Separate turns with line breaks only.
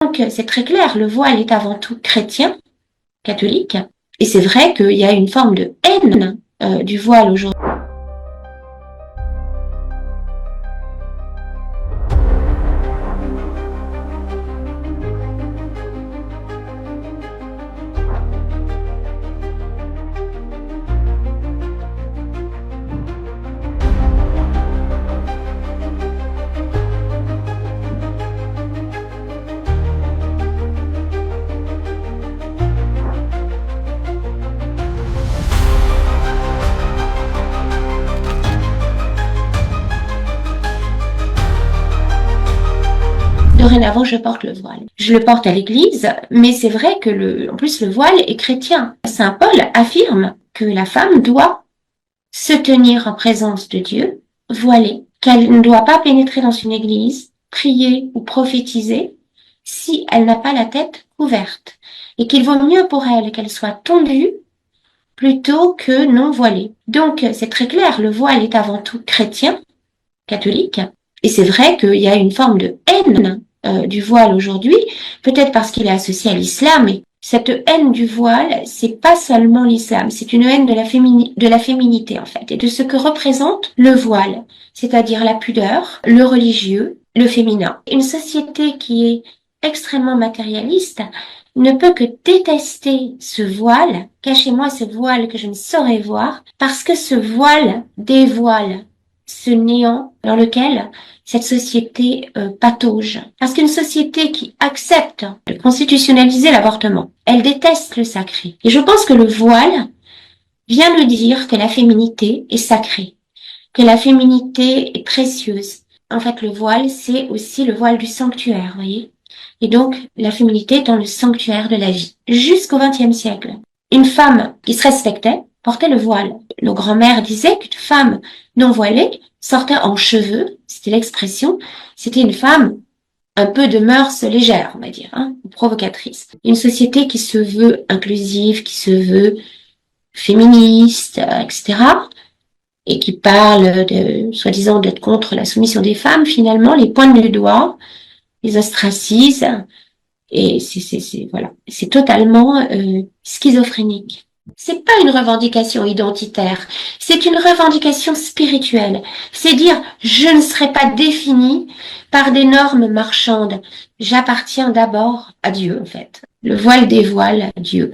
Donc, c'est très clair, le voile est avant tout chrétien, catholique, et c'est vrai qu'il y a une forme de haine du voile aujourd'hui. Dorénavant, je porte le voile. Je le porte à l'église, mais c'est vrai que en plus, le voile est chrétien. Saint Paul affirme que la femme doit se tenir en présence de Dieu, voilée, qu'elle ne doit pas pénétrer dans une église, prier ou prophétiser si elle n'a pas la tête couverte, et qu'il vaut mieux pour elle qu'elle soit tondue plutôt que non voilée. Donc, c'est très clair, le voile est avant tout chrétien, catholique, et c'est vrai qu'il y a une forme de haine du voile aujourd'hui, peut-être parce qu'il est associé à l'islam, mais cette haine du voile, c'est pas seulement l'islam, c'est une haine de la féminité en fait, et de ce que représente le voile, c'est-à-dire la pudeur, le religieux, le féminin. Une société qui est extrêmement matérialiste ne peut que détester ce voile, cachez-moi ce voile que je ne saurais voir, parce que ce voile dévoile ce néant dans lequel cette société patauge. Parce qu'une société qui accepte de constitutionnaliser l'avortement, elle déteste le sacré. Et je pense que le voile vient nous dire que la féminité est sacrée, que la féminité est précieuse. En fait, le voile, c'est aussi le voile du sanctuaire, vous voyez. Et donc, la féminité est dans le sanctuaire de la vie. Jusqu'au XXe siècle, une femme qui se respectait portait le voile. Nos grands-mères disaient qu'une femme non voilée sortait en cheveux, c'était l'expression, c'était une femme un peu de mœurs légères, on va dire, provocatrice. Une société qui se veut inclusive, qui se veut féministe, etc., et qui parle de, soi-disant, d'être contre la soumission des femmes, finalement, les pointe du doigt, les ostracise, et voilà, c'est totalement schizophrénique. C'est pas une revendication identitaire, c'est une revendication spirituelle. C'est dire, je ne serai pas définie par des normes marchandes. J'appartiens d'abord à Dieu, en fait. Le voile dévoile Dieu.